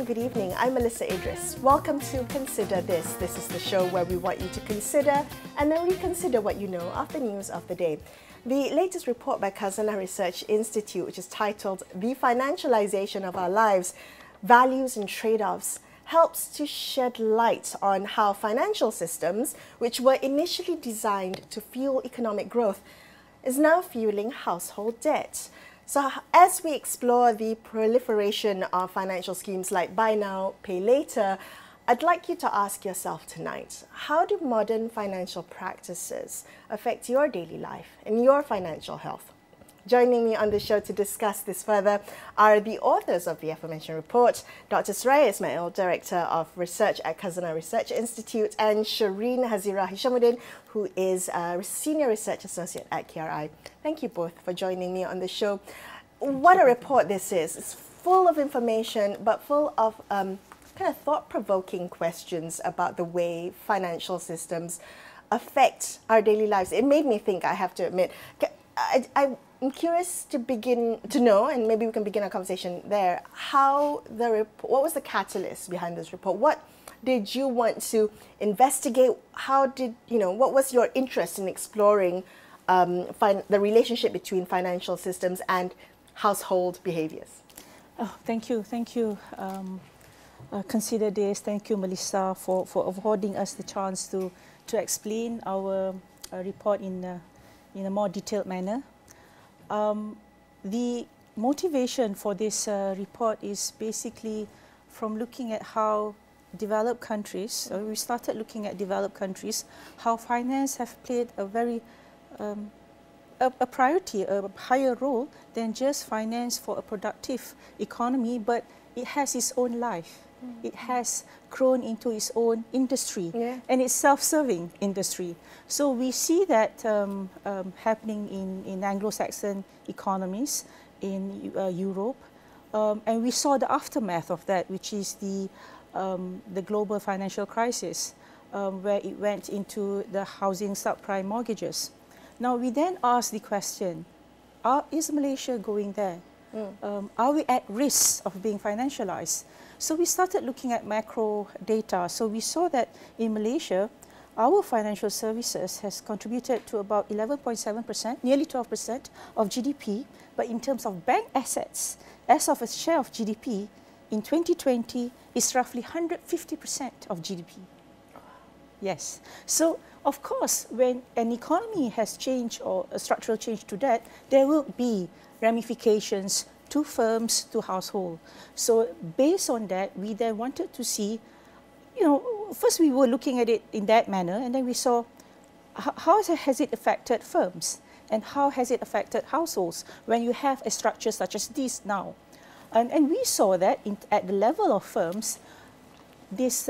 and good evening. I'm Melisa Idris. Welcome to Consider This. This is the show where we want you to consider and then reconsider what you know of the news of the day. The latest report by Khazanah Research Institute, which is titled The Financialisation of Our Lives, Values and Trade-offs, helps to shed light on how financial systems, which were initially designed to fuel economic growth, is now fueling household debt. So as we explore the proliferation of financial schemes like buy now, pay later, I'd like you to ask yourself tonight, how do modern financial practices affect your daily life and your financial health? Joining me on the show to discuss this further are the authors of the aforementioned report, Dr Suraya Ismail, Director of Research at Khazanah Research Institute, and Shereen Hishamudin, who is a Senior Research Associate at KRI. Thank you both for joining me on the show. What a report this is. It's full of information, but full of kind of thought-provoking questions about the way financial systems affect our daily lives. It made me think, I have to admit. I'm curious to begin to know, and maybe we can begin our conversation there, what was the catalyst behind this report? What did you want to investigate? What was your interest in exploring the relationship between financial systems and household behaviors? Oh, thank you. Consider This. Thank you, Melisa, for affording us the chance to explain our report in a more detailed manner. The motivation for this report is basically from looking at how developed countries, we started looking at developed countries, how finance have played a very a priority, a higher role than just finance for a productive economy, but it has its own life. It has grown into its own industry, and it's self-serving industry. So we see that happening in Anglo-Saxon economies, in Europe, and we saw the aftermath of that, which is the global financial crisis, where it went into the housing subprime mortgages. Now we then ask the question, is Malaysia going there? Are we at risk of being financialized? So we started looking at macro data. So we saw that in Malaysia, our financial services has contributed to about 11.7%, nearly 12% of GDP. But in terms of bank assets, as of a share of GDP, in 2020, is roughly 150% of GDP. Yes. So, of course, when an economy has changed or a structural change to that, there will be ramifications to firms, to household. So based on that, we then wanted to see, first we were looking at it in that manner, and then we saw how has it affected firms and how has it affected households when you have a structure such as this now. And we saw that at the level of firms, this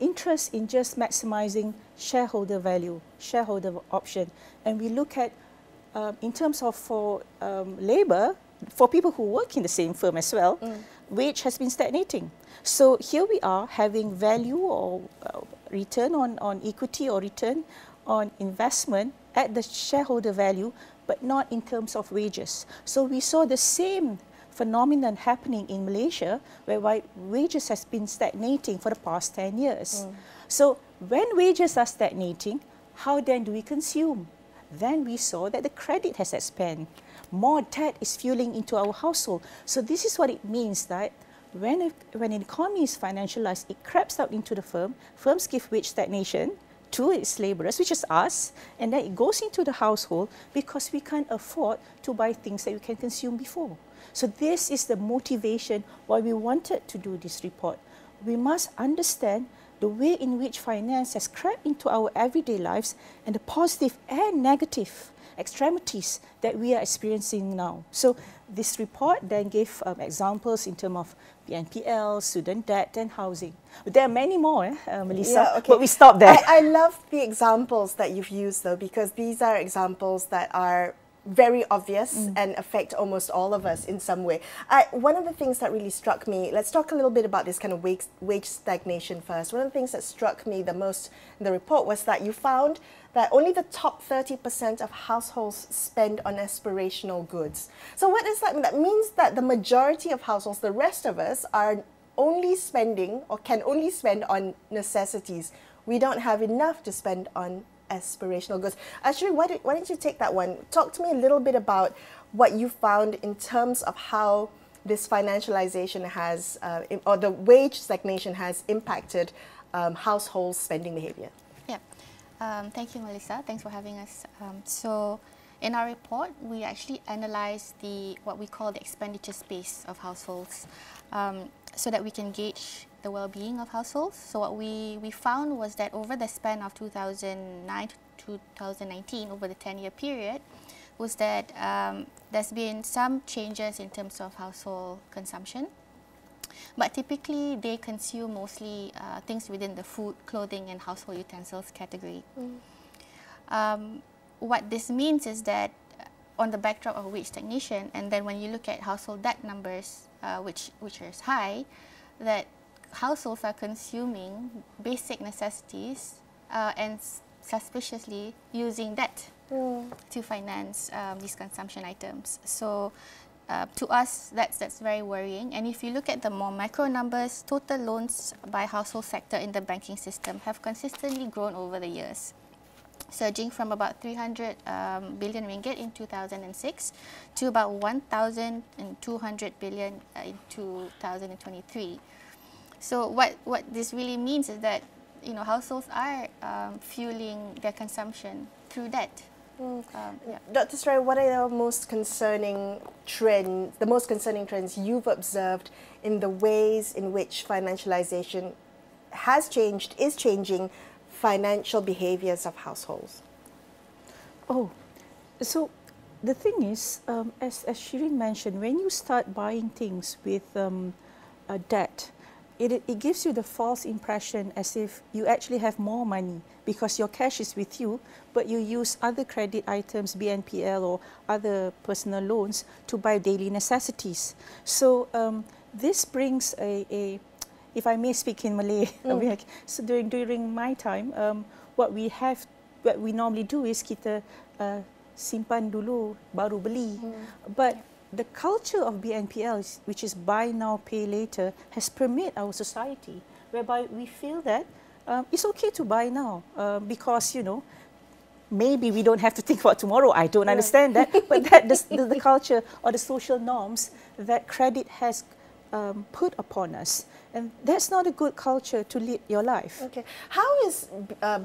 interest in just maximizing shareholder value, shareholder option. And we look at in terms of for labor, for people who work in the same firm as well, wage has been stagnating. So here we are having value or return on equity or return on investment at the shareholder value, but not in terms of wages. So we saw the same phenomenon happening in Malaysia, whereby wages has been stagnating for the past 10 years. So when wages are stagnating, how then do we consume? Then we saw that the credit has expanded. More debt is fueling into our household. So this is what it means that when an economy is financialized, it creeps out into the firm. Firms give wage stagnation to its laborers, which is us, and then it goes into the household because we can't afford to buy things that we can consume before. So this is the motivation why we wanted to do this report. We must understand the way in which finance has crept into our everyday lives and the positive and negative extremities that we are experiencing now. So this report then gave examples in terms of BNPL, student debt and housing. But there are many more, Melisa, but we stop there. I love the examples that you've used though, because these are examples that are very obvious and affect almost all of us in some way. One of the things that really struck me, let's talk a little bit about this kind of wage stagnation first. One of the things that struck me the most in the report was that you found that only the top 30% of households spend on aspirational goods. So what does that mean? That means that the majority of households, the rest of us, are only spending or can only spend on necessities. We don't have enough to spend on aspirational goods. Actually, why don't you take that one? Talk to me a little bit about what you found in terms of how this financialization has, or the wage stagnation has impacted household spending behavior. Yeah, thank you, Melisa. Thanks for having us. So, in our report, we actually analysed what we call the expenditure space of households, so that we can gauge the well-being of households. So what we found was that over the span of 2009 to 2019, over the 10-year period, was that there's been some changes in terms of household consumption. But typically, they consume mostly things within the food, clothing, and household utensils category. What this means is that on the backdrop of wage stagnation, and then when you look at household debt numbers, which is high, that households are consuming basic necessities and suspiciously using debt to finance these consumption items. So to us, that's very worrying. And if you look at the more macro numbers, total loans by household sector in the banking system have consistently grown over the years, surging from about 300 billion ringgit in 2006 to about 1,200 billion in 2023. So what this really means is that, you know, households are fueling their consumption through debt. Yeah. Dr. Suraya, what are the most concerning trends you've observed in the ways in which financialization has changed, is changing financial behaviors of households? Oh, so the thing is, as Shereen mentioned, when you start buying things with debt, it gives you the false impression as if you actually have more money because your cash is with you, but you use other credit items, BNPL or other personal loans to buy daily necessities. So this brings if I may speak in Malay, so during my time, what we normally do is kita simpan dulu baru beli, but the culture of BNPL, which is buy now, pay later, has permeated our society, whereby we feel that it's okay to buy now because, you know, maybe we don't have to think about tomorrow. I don't understand that, but that the culture or the social norms that credit has put upon us. And that's not a good culture to lead your life. Okay. How is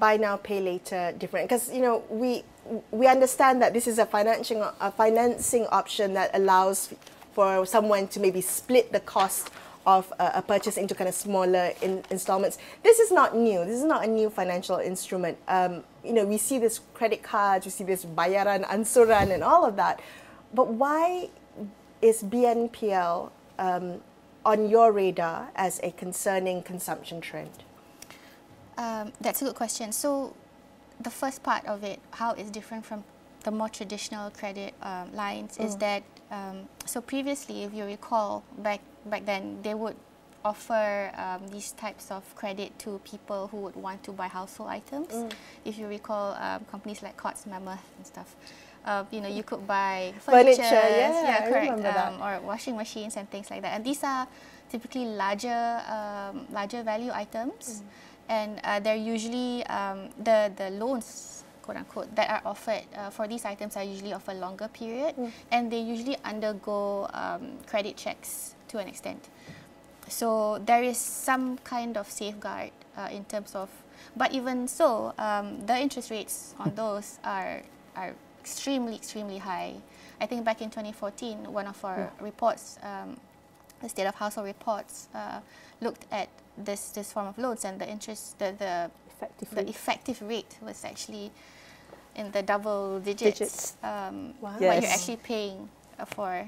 buy now, pay later different? Because, you know, we understand that this is a financing option that allows for someone to maybe split the cost of a purchase into kind of smaller installments. This is not new. This is not a new financial instrument. You know, we see this credit cards, we see this bayaran, ansuran, and all of that. But why is BNPL on your radar as a concerning consumption trend? That's a good question. So the first part of it, how it's different from the more traditional credit lines, is that, so previously, if you recall, back then, they would offer these types of credit to people who would want to buy household items. If you recall, companies like Courts, Mammoth and stuff. You know, you could buy furniture, yeah, correct, I remember that. or washing machines and things like that. And these are typically larger value items, and they're usually the loans, quote unquote, that are offered for these items are usually of a longer period, and they usually undergo credit checks to an extent. So there is some kind of safeguard in terms of, but even so, the interest rates on those are extremely high. I think back in 2014, one of our reports, the State of Household reports, looked at this form of loans, and the interest, the effective rate was actually in the double digits. What you're actually paying for.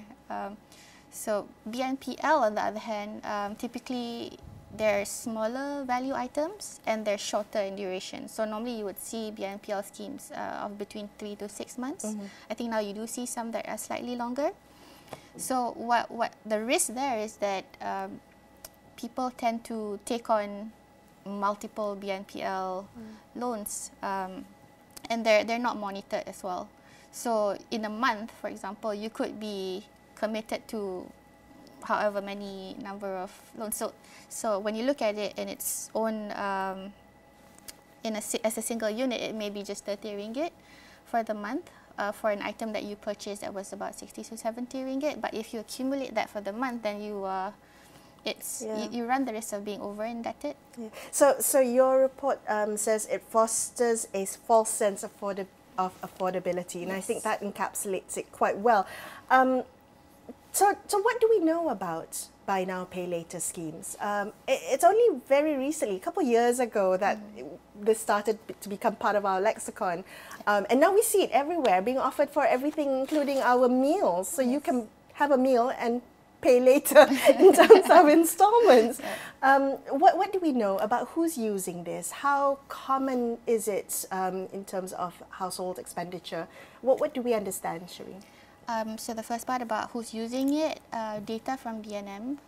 So BNPL, on the other hand, typically they're smaller value items and they're shorter in duration. So normally you would see BNPL schemes of between 3 to 6 months. I think now you do see some that are slightly longer. So what the risk there is that people tend to take on multiple BNPL loans, and they're not monitored as well. So in a month, for example, you could be committed to however many number of loans. So when you look at it in its own, as a single unit, it may be just 30 ringgit for the month for an item that you purchased that was about 60 to 70 ringgit. But if you accumulate that for the month, then you run the risk of being over indebted. Yeah. So your report says it fosters a false sense of affordability, and I think that encapsulates it quite well. So what do we know about buy now, pay later schemes? It's only very recently, a couple of years ago, that this started to become part of our lexicon. And now we see it everywhere, being offered for everything, including our meals. So you can have a meal and pay later in terms of installments. What do we know about who's using this? How common is it in terms of household expenditure? What do we understand, Shereen? So the first part about who's using it, data from BNM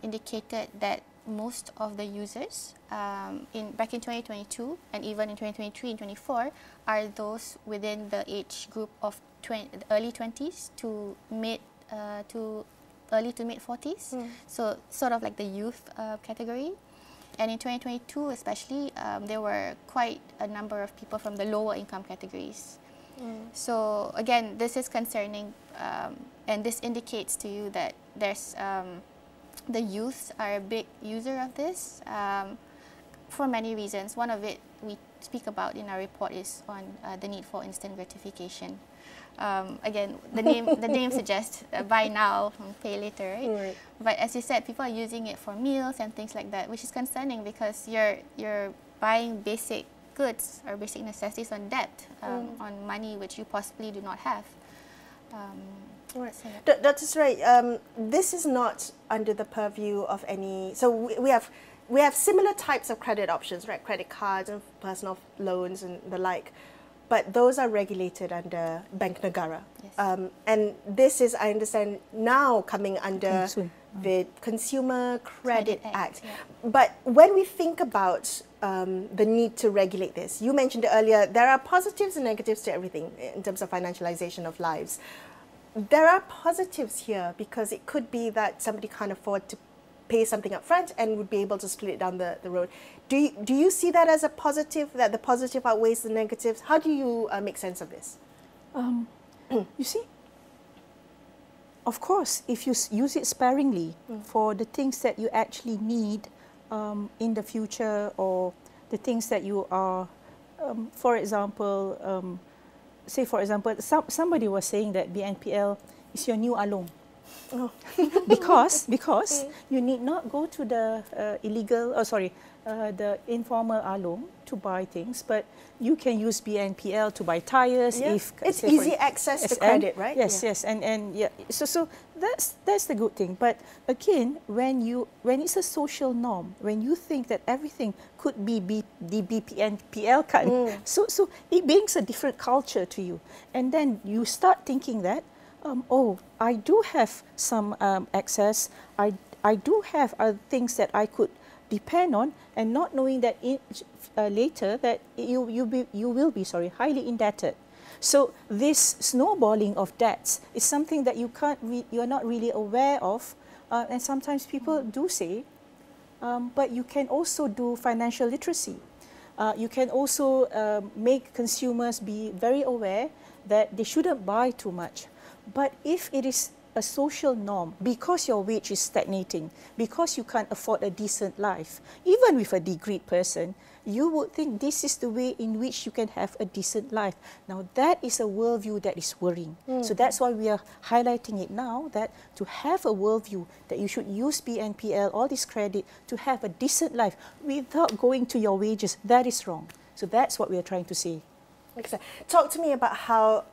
indicated that most of the users back in 2022 and even in 2023 and 2024 are those within the age group of early 20s to early to mid 40s. So sort of like the youth category. And in 2022 especially, there were quite a number of people from the lower income categories. So again, this is concerning, and this indicates to you that there's the youths are a big user of this for many reasons. One of it we speak about in our report is on the need for instant gratification. Again, the name suggests buy now, pay later, right? But as you said, people are using it for meals and things like that, which is concerning because you're buying basic goods or basic necessities on debt, on money which you possibly do not have. Dr. Suraya, this is not under the purview of any. So we have similar types of credit options, right? Credit cards and personal loans and the like, but those are regulated under Bank Negara. Yes. And this is, I understand, now coming under the Consumer Credit Act. Yeah. But when we think about the need to regulate this, you mentioned earlier, there are positives and negatives to everything in terms of financialization of lives. There are positives here because it could be that somebody can't afford to pay something up front and would be able to split it down the road. Do you see that as a positive, that the positive outweighs the negatives? How do you make sense of this? You see, of course, if you use it sparingly for the things that you actually need in the future, or the things that you are, for example, say for example, somebody was saying that BNPL is your new along. Oh. because you need not go to the the informal along to buy things, but you can use BNPL to buy tires. Yeah. If it's easy access to credit, right? Yes, yeah. Yes, and yeah. So that's the good thing. But again, when it's a social norm, when you think that everything could be the BNPL card, so it brings a different culture to you, and then you start thinking that. Oh, I do have some access. I do have things that I could depend on, and not knowing that later that you will be highly indebted. So this snowballing of debts is something that you are not really aware of, and sometimes people do say. But you can also do financial literacy. You can also make consumers be very aware that they shouldn't buy too much. But if it is a social norm, because your wage is stagnating, because you can't afford a decent life, even with a degreed person, you would think this is the way in which you can have a decent life. Now that is a worldview that is worrying. So that's why we are highlighting it now, that to have a worldview that you should use BNPL, all this credit, to have a decent life without going to your wages, that is wrong. So that's what we are trying to say. Excellent. Talk to me about how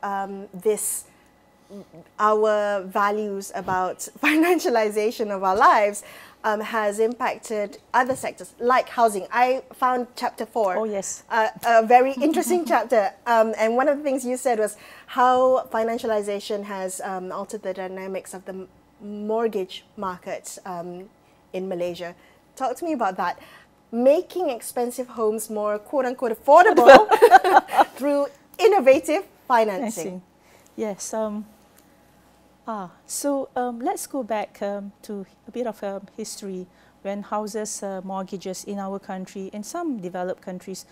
our values about financialization of our lives has impacted other sectors like housing. I found chapter 4. Oh, yes. A very interesting chapter. And one of the things you said was how financialization has altered the dynamics of the mortgage market in Malaysia. Talk to me about that. Making expensive homes more quote-unquote affordable through innovative financing. Yes. Let's go back to a bit of history when houses mortgages in our country and some developed countries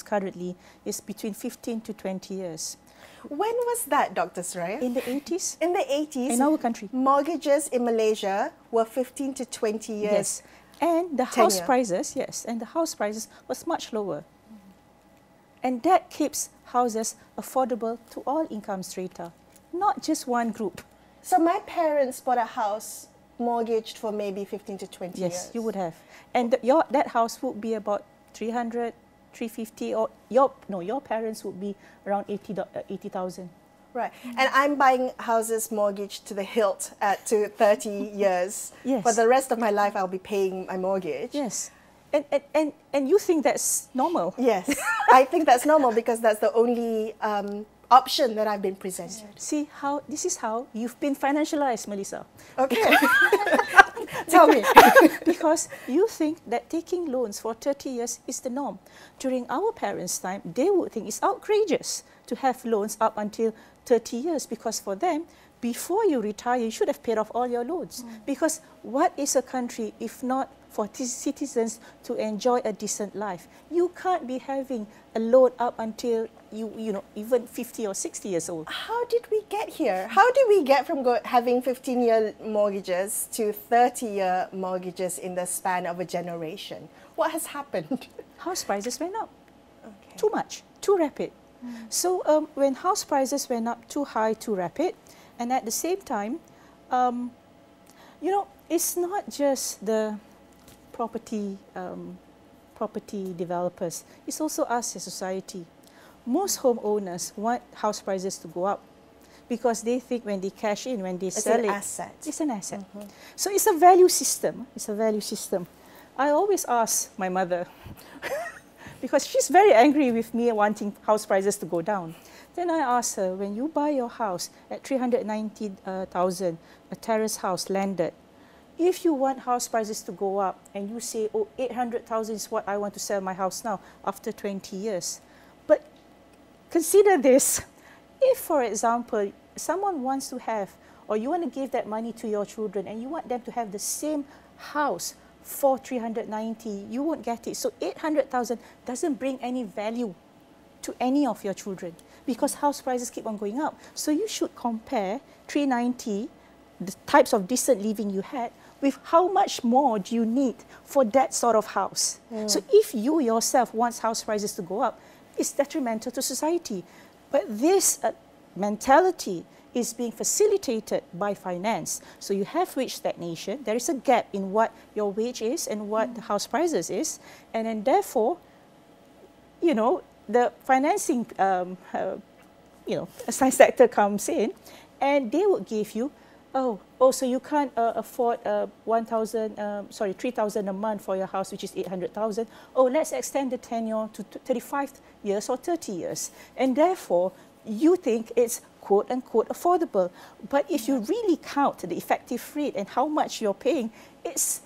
currently is between 15 to 20 years. When was that, Dr. Suraya? In the 80s. In the 80s? In our country. Mortgages in Malaysia were 15 to 20 years. Yes. And the house prices, was much lower. And that keeps houses affordable to all income strata, not just one group. So my parents bought a house mortgaged for maybe 15 to 20 years. Yes, you would have. And that house would be about 300, 350, or your parents would be around 80,000. Right. And I'm buying houses mortgaged to the hilt to 30 years. Yes. For the rest of my life, I'll be paying my mortgage. Yes. And you think that's normal? Yes. I think that's normal because that's the only option that I've been presented. See, this is how you've been financialized, Melisa. Okay. Tell me. Because you think that taking loans for 30 years is the norm. During our parents' time, they would think it's outrageous to have loans up until 30 years because for them, before you retire, you should have paid off all your loans. Because what is a country if not for citizens to enjoy a decent life? You can't be having a loan up until even 50 or 60 years old. How did we get here? How did we get from having 15-year mortgages to 30-year mortgages in the span of a generation? What has happened? House prices went up. Okay. Too much, too rapid. So when house prices went up too high, too rapid, and at the same time, it's not just the property developers, it's also us as society. Most homeowners want house prices to go up because they think when they cash in, when they sell it, it's an asset. So it's a value system. It's a value system. I always ask my mother, because she's very angry with me wanting house prices to go down. Then I ask her, when you buy your house at 390,000, a terrace house landed, if you want house prices to go up and you say, oh, 800,000 is what I want to sell my house now after 20 years. But consider this. If, for example, someone wants to have, or you want to give that money to your children and you want them to have the same house for 390, you won't get it. So 800,000 doesn't bring any value to any of your children because house prices keep on going up. So you should compare 390, the types of decent living you had, with how much more do you need for that sort of house. So if you yourself want house prices to go up, it's detrimental to society. But this mentality is being facilitated by finance. So you have wage stagnation. There is a gap in what your wage is and what the house prices is. And then therefore, the financing science sector comes in and they would give you, so you can't afford 3,000 a month for your house, which is 800,000. Oh, let's extend the tenure to 35 years or 30 years. And therefore, you think it's quote-unquote affordable. But if you really count the effective rate and how much you're paying, it's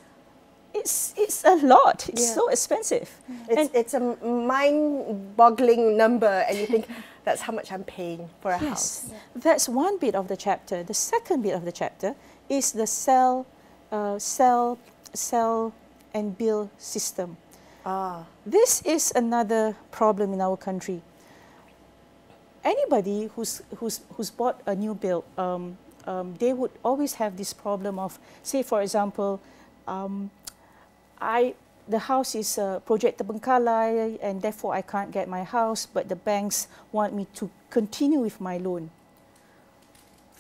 a lot. It's so expensive. It's a mind-boggling number, and you think, that's how much I'm paying for a house. That's one bit of the chapter. The second bit of the chapter is the sell and build system. This is another problem in our country. Anybody who's bought a new build, they would always have this problem of, say for example, the house is project terbengkalai and therefore I can't get my house, but the banks want me to continue with my loan.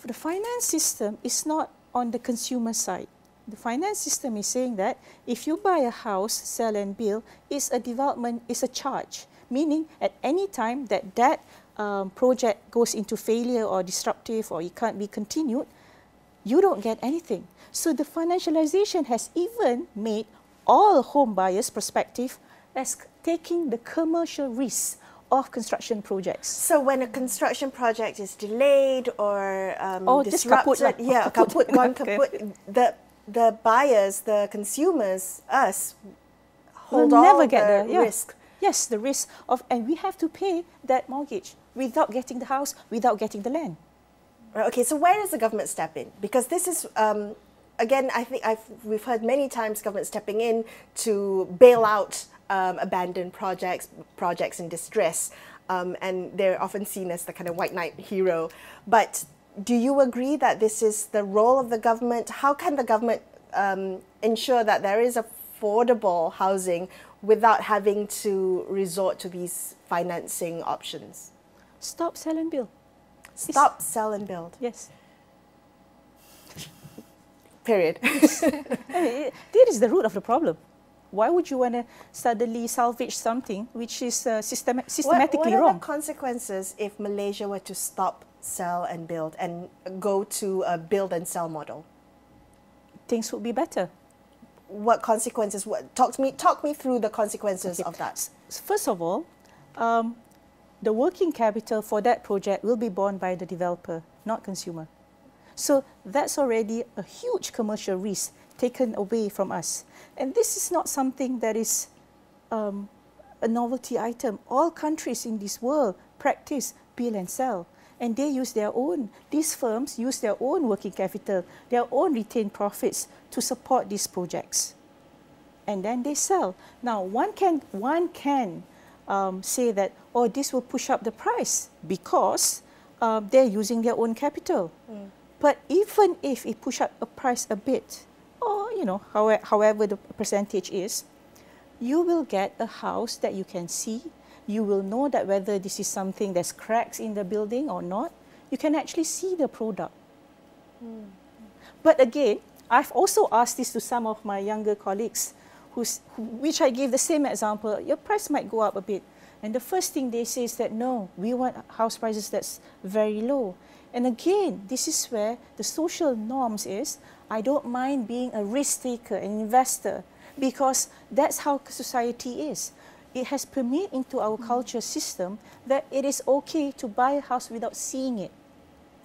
The finance system is not on the consumer side. The finance system is saying that if you buy a house, sell and build, it's a development, it's a charge. Meaning at any time that project goes into failure or disruptive or it can't be continued, you don't get anything. So the financialization has even made all home buyers prospective as taking the commercial risks of construction projects. So when a construction project is delayed or just kaput disrupted, kaput, gone kaput, the buyers, the consumers, us, hold will all never get the risk. Yes, the risk of, and we have to pay that mortgage without getting the house, without getting the land. Okay, so where does the government step in? Because this is, again, I think we've heard many times government stepping in to bail out abandoned projects in distress, and they're often seen as the kind of white knight hero. But do you agree that this is the role of the government? How can the government ensure that there is affordable housing without having to resort to these financing options? Stop, sell and build. Stop, sell and build. Yes. Period. That is the root of the problem. Why would you want to suddenly salvage something which is systematically what are wrong? the consequences if Malaysia were to stop, sell and build and go to a build and sell model? Things would be better. What consequences? Talk me through the consequences of that. First of all, the working capital for that project will be borne by the developer, not consumer. So that's already a huge commercial risk taken away from us. And this is not something that is a novelty item. All countries in this world practice build and sell. And they use their own, these firms use their own working capital, their own retained profits to support these projects. And then they sell. Now, one can say that, oh, this will push up the price because they're using their own capital. But even if it push up a price a bit, or however the percentage is, you will get a house that you can see. You will know that whether this is something that's cracks in the building or not. You can actually see the product. But again, I've also asked this to some of my younger colleagues, which I gave the same example. Your price might go up a bit. And the first thing they say is that, no, we want house prices that's very low. And again, this is where the social norms is, I don't mind being a risk taker, an investor, because that's how society is. It has permeated into our culture system that it is okay to buy a house without seeing it.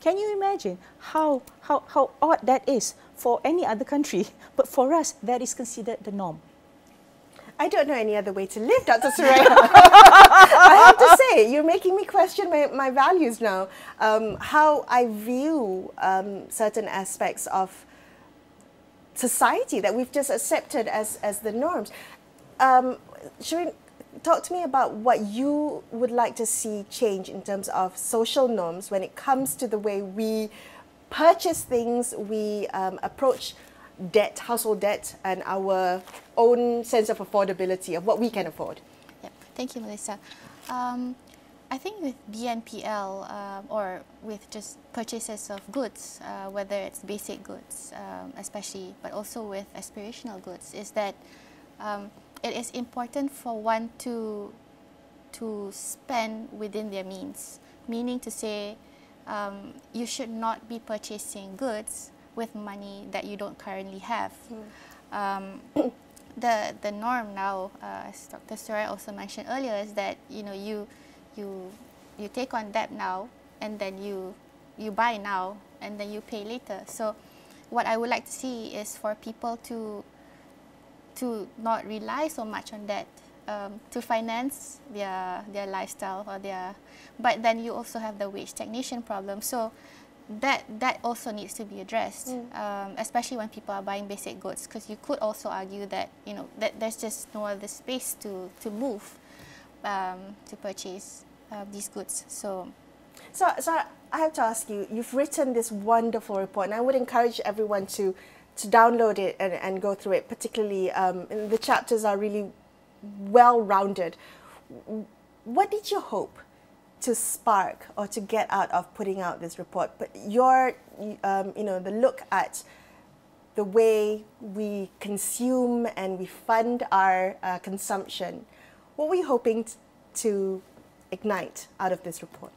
Can you imagine how odd that is for any other country? But for us, that is considered the norm. I don't know any other way to live, Dr. Suraya. I have to say, you're making me question my values now. How I view certain aspects of society that we've just accepted as the norms. Shereen, talk to me about what you would like to see change in terms of social norms when it comes to the way we purchase things, we approach debt, household debt, and our own sense of affordability of what we can afford. Yep. Thank you, Melisa. I think with BNPL or with just purchases of goods, whether it's basic goods especially, but also with aspirational goods, is that it is important for one to spend within their means, meaning to say you should not be purchasing goods with money that you don't currently have. The norm now, as Dr. Suraya also mentioned earlier, is that you take on debt now, and then you buy now, and then you pay later. So what I would like to see is for people to not rely so much on debt to finance their lifestyle or but then you also have the wage stagnation problem. So that also needs to be addressed, especially when people are buying basic goods, because you could also argue that that there's just no other space to move to purchase these goods. So I have to ask you, you've written this wonderful report, and I would encourage everyone to download it and go through it. Particularly, the chapters are really well-rounded. What did you hope to spark or to get out of putting out this report? But the look at the way we consume and we fund our consumption. What were you hoping to ignite out of this report?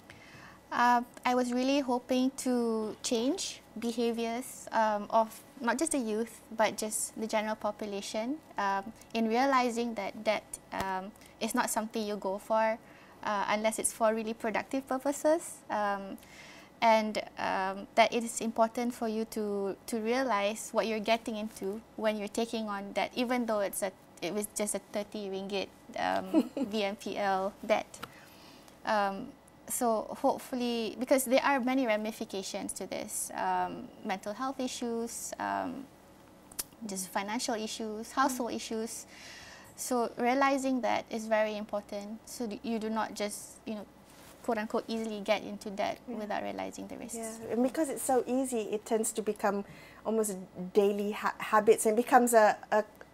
I was really hoping to change behaviors of not just the youth, but just the general population, in realizing that debt is not something you go for unless it's for really productive purposes, and that it is important for you to realize what you're getting into when you're taking on debt, even though it was just a 30 ringgit BNPL debt. So hopefully, because there are many ramifications to this, mental health issues, just financial issues, household issues. So realizing that is very important, so you do not just, quote unquote, easily get into debt without realizing the risks. Yeah, and because it's so easy, it tends to become almost daily habits and becomes a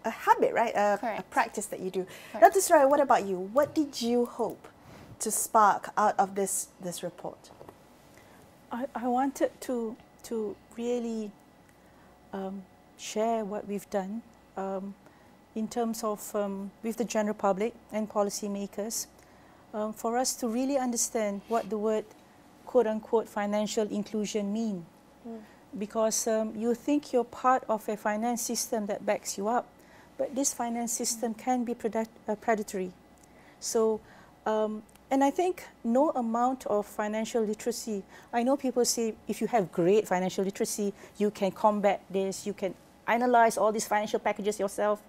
habit, right? A practice that you do. Correct. Dr. Suraya, what about you? What did you hope to spark out of this report? I wanted to really share what we've done in terms of with the general public and policymakers, for us to really understand what the word quote-unquote financial inclusion mean. Because you think you're part of a finance system that backs you up, but this finance system can be predatory. So and I think no amount of financial literacy, I know people say if you have great financial literacy, you can combat this, you can analyze all these financial packages yourself,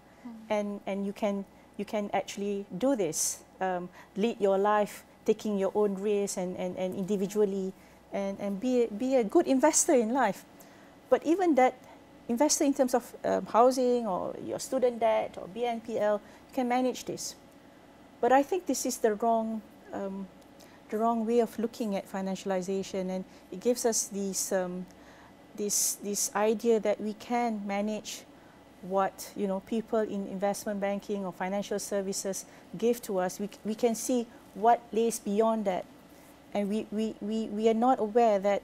and you can actually do this, lead your life, taking your own risks and individually, and be a good investor in life. But even that, investor in terms of housing or your student debt or BNPL, you can manage this. But I think this is the wrong way of looking at financialization, and it gives us this idea that we can manage what people in investment banking or financial services give to us. We can see what lays beyond that, and we are not aware that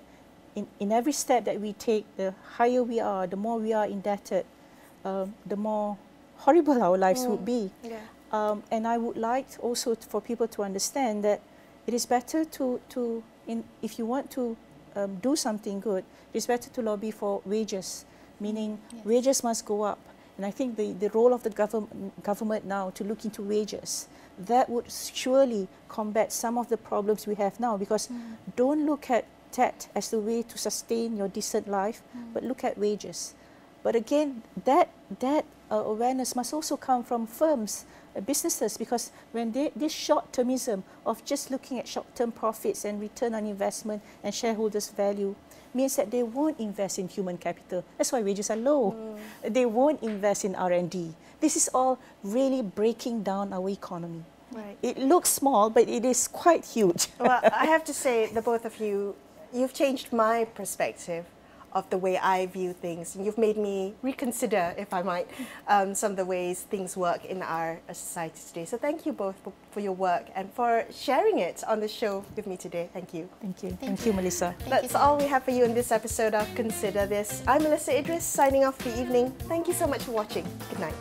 in every step that we take, the higher we are, the more we are indebted, the more horrible our lives would be. Yeah. And I would like also for people to understand that it is better if you want to do something good, it's better to lobby for wages, meaning wages must go up. And I think the role of the government now to look into wages, that would surely combat some of the problems we have now, because don't look at debt as the way to sustain your decent life, but look at wages. But again, that awareness must also come from firms, businesses, because when this short-termism of just looking at short-term profits and return on investment and shareholders' value means that they won't invest in human capital. That's why wages are low. They won't invest in R&D. This is all really breaking down our economy. Right. It looks small, but it is quite huge. Well, I have to say, the both of you, you've changed my perspective of the way I view things. And you've made me reconsider, if I might, some of the ways things work in our society today. So thank you both for your work and for sharing it on the show with me today. Thank you. Thank you. Thank you, Melisa. That's all we have for you in this episode of Consider This. I'm Melisa Idris, signing off for the evening. Thank you so much for watching. Good night.